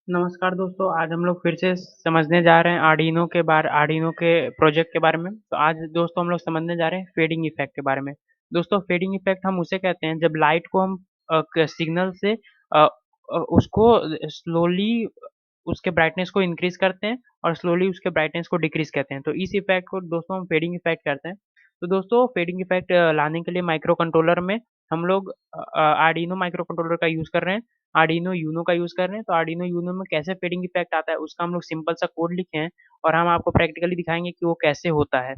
नमस्कार दोस्तों, आज हम लोग फिर से समझने जा रहे हैं आर्डिनो के प्रोजेक्ट के बारे में। तो आज दोस्तों हम लोग समझने जा रहे हैं फेडिंग इफेक्ट के बारे में। दोस्तों फेडिंग इफेक्ट हम उसे कहते हैं जब लाइट को हम सिग्नल से उसको स्लोली उसके ब्राइटनेस को इंक्रीज करते हैं और स्लोली उसके ब्राइटनेस को डिक्रीज करते हैं। तो इस इफेक्ट को दोस्तों हम फेडिंग इफेक्ट कहते हैं। तो दोस्तों फेडिंग इफेक्ट लाने के लिए माइक्रो कंट्रोलर में हम लोग आर्डिनो माइक्रो कंट्रोलर का यूज कर रहे हैं, आर्डिनो यूनो का यूज कर रहे हैं। तो आर्डिनो यूनो में कैसे फेडिंग इफेक्ट आता है उसका हम लोग सिंपल सा कोड लिखे हैं और हम आपको प्रैक्टिकली दिखाएंगे कि वो कैसे होता है।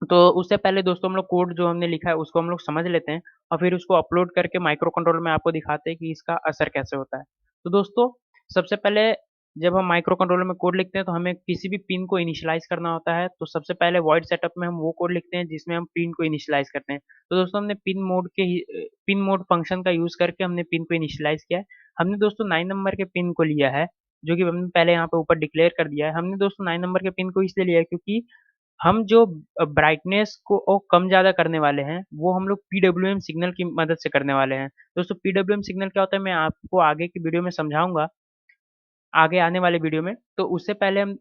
तो उससे पहले दोस्तों हम लोग कोड जो हमने लिखा है उसको हम लोग समझ लेते हैं और फिर उसको अपलोड करके माइक्रो कंट्रोलर में आपको दिखाते हैं कि इसका असर कैसे होता है। तो दोस्तों सबसे पहले जब हम माइक्रो कंट्रोलर में कोड लिखते हैं तो हमें किसी भी पिन को इनिशियलाइज करना होता है। तो सबसे पहले वॉइड सेटअप में हम वो कोड लिखते हैं जिसमें हम पिन को इनिशियलाइज करते हैं। तो दोस्तों हमने पिन मोड फंक्शन का यूज करके हमने पिन को इनिशियलाइज किया है। हमने दोस्तों 9 नंबर के पिन को लिया है, जो कि हमने पहले यहाँ पे ऊपर डिक्लेयर कर दिया है। हमने दोस्तों 9 नंबर के पिन को इसलिए लिया है क्योंकि हम जो ब्राइटनेस को कम ज़्यादा करने वाले हैं, वो हम लोग पीडब्ल्यूएम सिग्नल की मदद से करने वाले हैं। दोस्तों पीडब्ल्यूएम सिग्नल क्या होता है मैं आपको आगे की वीडियो में समझाऊँगा, आगे आने वाले वीडियो में। तो उससे पहले हम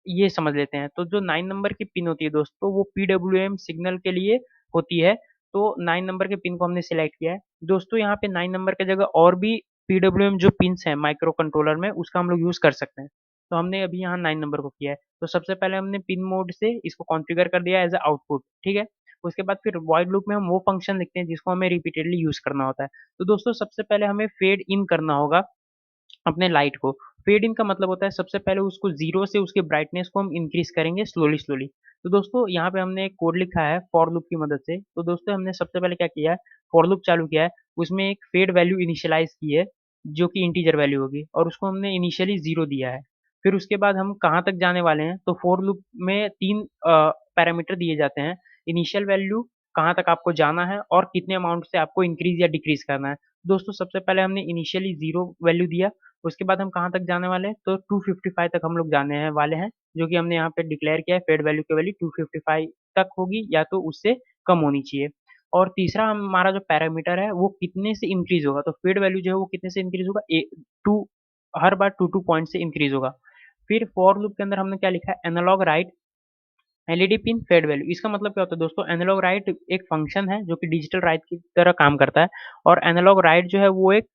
ये समझ लेते हैं। तो जो 9 नंबर की पिन होती है दोस्तों, वो पीडब्ल्यूएम सिग्नल के लिए होती है। तो 9 नंबर के पिन को हमने सिलेक्ट किया है। दोस्तों यहाँ पे 9 नंबर की जगह और भी पीडब्ल्यूएम जो पिन्स हैं माइक्रो कंट्रोलर में, उसका हम लोग यूज़ कर सकते हैं। तो हमने अभी यहाँ 9 नंबर को किया है। तो सबसे पहले हमने पिन मोड से इसको कॉन्फ़िगर कर दिया एज़ अ आउटपुट, ठीक है? उसके बाद फिर वॉइड लूप में हम वो फंक्शन लिखते हैं जिसको हमें रिपीटेडली यूज़ करना होता है। तो दोस्तों सबसे पहले हमें फेड इन करना होगा अपने लाइट को। फेड इन का मतलब होता है सबसे पहले उसको 0 से उसके ब्राइटनेस को हम इंक्रीज़ करेंगे स्लोली स्लोली। तो दोस्तों यहाँ पे हमने एक कोड लिखा है फॉर लूप की मदद से। तो दोस्तों हमने सबसे पहले क्या किया है, फॉर लूप चालू किया है, उसमें एक फेड वैल्यू इनिशियलाइज़ की है, जो कि इंटीजर वैल्यू होगी और उसको हमने इनिशियली 0 दिया है। फिर उसके बाद हम कहाँ तक जाने वाले हैं, तो फॉर लूप में 3 पैरामीटर दिए जाते हैं। इनिशियल वैल्यू, कहाँ तक आपको जाना है और कितने अमाउंट से आपको इंक्रीज़ या डिक्रीज़ करना है। दोस्तों सबसे पहले हमने इनिशियली 0 वैल्यू दिया, उसके बाद हम कहाँ तक जाने वाले हैं, तो 255 तक हम लोग जाने हैं वाले हैं, जो कि हमने यहाँ पे डिक्लेयर किया है। फेड वैल्यू की वैल्यू 255 तक होगी या तो उससे कम होनी चाहिए। और तीसरा हमारा जो पैरामीटर है वो कितने से इंक्रीज होगा, तो फेड वैल्यू जो है वो कितने से इंक्रीज होगा, टू, हर बार 2 पॉइंट से इंक्रीज होगा। फिर फॉर लूप के अंदर हमने क्या लिखा है, analog write LED pin fade value. इसका मतलब क्या होता है दोस्तों, एनालॉग राइट एक फंक्शन है जो कि डिजिटल राइट की तरह काम करता है। और एनालॉग राइट जो है वो एक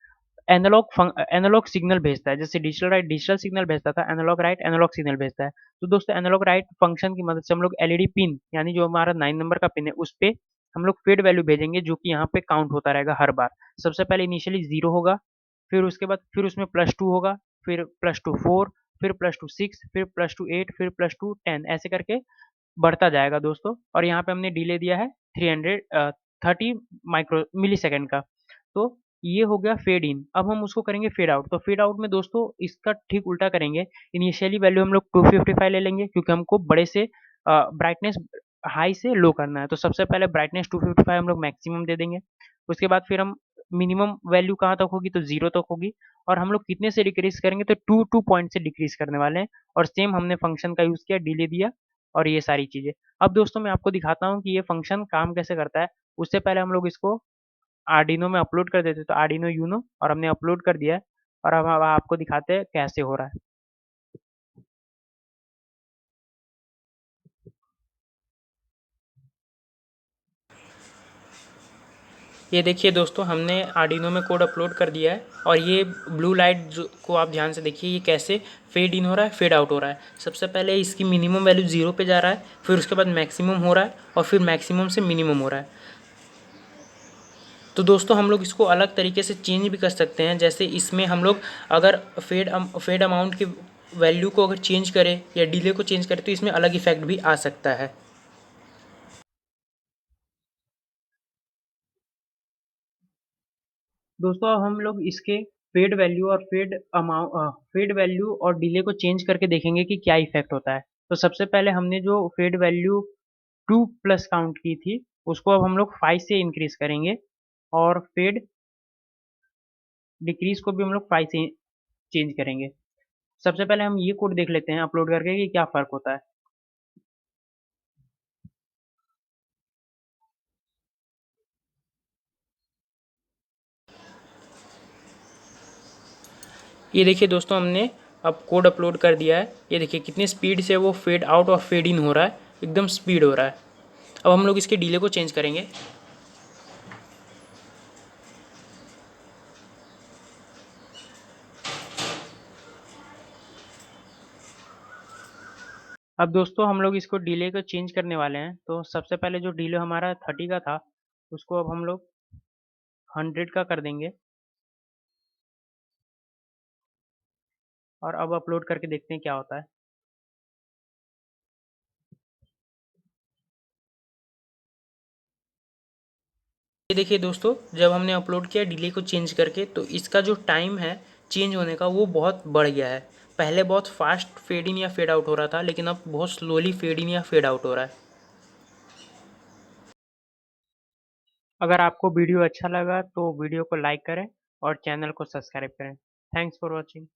एनालॉग सिग्नल भेजता है। जैसे डिजिटल राइट डिजिटल सिग्नल भेजता था, एनालॉग राइट एनालॉग सिग्नल भेजता है। तो दोस्तों एनालॉग राइट फंक्शन की मदद से हम लोग एलईडी पिन यानी जो हमारा 9 नंबर का पिन है उस पे हम लोग फेड वैल्यू भेजेंगे, जो कि यहाँ पे काउंट होता रहेगा हर बार। सबसे पहले इनिशियली 0 होगा, फिर उसके बाद फिर उसमें +2 होगा, फिर +2 4, फिर +2 6, फिर +2 8, फिर +2 10, ऐसे करके बढ़ता जाएगा दोस्तों। और यहाँ पे हमने डिले दिया है 330 माइक्रो मिलीसेकंड का। तो ये हो गया फेड इन। अब हम उसको करेंगे फेड आउट। तो फेड आउट में दोस्तों इसका ठीक उल्टा करेंगे। इनिशियली वैल्यू हम लोग 255 ले लेंगे क्योंकि हमको बड़े से ब्राइटनेस हाई से लो करना है। तो सबसे पहले ब्राइटनेस 255 हम लोग मैक्सिमम दे देंगे। उसके बाद फिर हम मिनिमम वैल्यू कहाँ तक होगी, तो 0 तक होगी। और हम लोग कितने से डिक्रीज करेंगे, तो 2 पॉइंट से डिक्रीज करने वाले हैं। और सेम हमने फंक्शन का यूज़ किया, डिले दिया और ये सारी चीज़ें। अब दोस्तों मैं आपको दिखाता हूँ कि ये फंक्शन काम कैसे करता है। उससे पहले हम लोग इसको आर्डिनो में अपलोड कर देते, तो आर्डिनो यूनो, और हमने अपलोड कर दिया है। और अब आपको दिखाते हैं कैसे हो रहा है। ये देखिए दोस्तों, हमने आर्डिनो में कोड अपलोड कर दिया है और ये ब्लू लाइट जो को आप ध्यान से देखिए, ये कैसे फेड इन हो रहा है, फेड आउट हो रहा है। सबसे पहले इसकी मिनिमम वैल्यू 0 पे जा रहा है, फिर उसके बाद मैक्सिमम हो रहा है और फिर मैक्सिमम से मिनिमम हो रहा है। तो दोस्तों हम लोग इसको अलग तरीके से चेंज भी कर सकते हैं। जैसे इसमें हम लोग अगर फेड अमाउंट की वैल्यू को अगर चेंज करें या डिले को चेंज करें तो इसमें अलग इफेक्ट भी आ सकता है। दोस्तों अब हम लोग इसके फेड वैल्यू और डिले को चेंज करके देखेंगे कि क्या इफेक्ट होता है। तो सबसे पहले हमने जो फेड वैल्यू 2 प्लस काउंट की थी उसको अब हम लोग 5 से इंक्रीज करेंगे। और फेड डिक्रीज को भी हम लोग 5 से चेंज करेंगे। सबसे पहले हम ये कोड देख लेते हैं अपलोड करके कि क्या फ़र्क होता है। ये देखिए दोस्तों, हमने अब कोड अपलोड कर दिया है। ये देखिए कितनी स्पीड से वो फेड आउट और फेड इन हो रहा है, एकदम स्पीड हो रहा है। अब हम लोग इसके डिले को चेंज करेंगे। अब दोस्तों हम लोग इसको डिले को चेंज करने वाले हैं। तो सबसे पहले जो डिले हमारा 30 का था, उसको अब हम लोग 100 का कर देंगे और अब अपलोड करके देखते हैं क्या होता है। ये देखिए दोस्तों, जब हमने अपलोड किया डिले को चेंज करके, तो इसका जो टाइम है चेंज होने का वो बहुत बढ़ गया है। पहले बहुत फास्ट फेड इन या फेड आउट हो रहा था, लेकिन अब बहुत स्लोली फेड इन या फेड आउट हो रहा है। अगर आपको वीडियो अच्छा लगा तो वीडियो को लाइक करें और चैनल को सब्सक्राइब करें। Thanks for watching.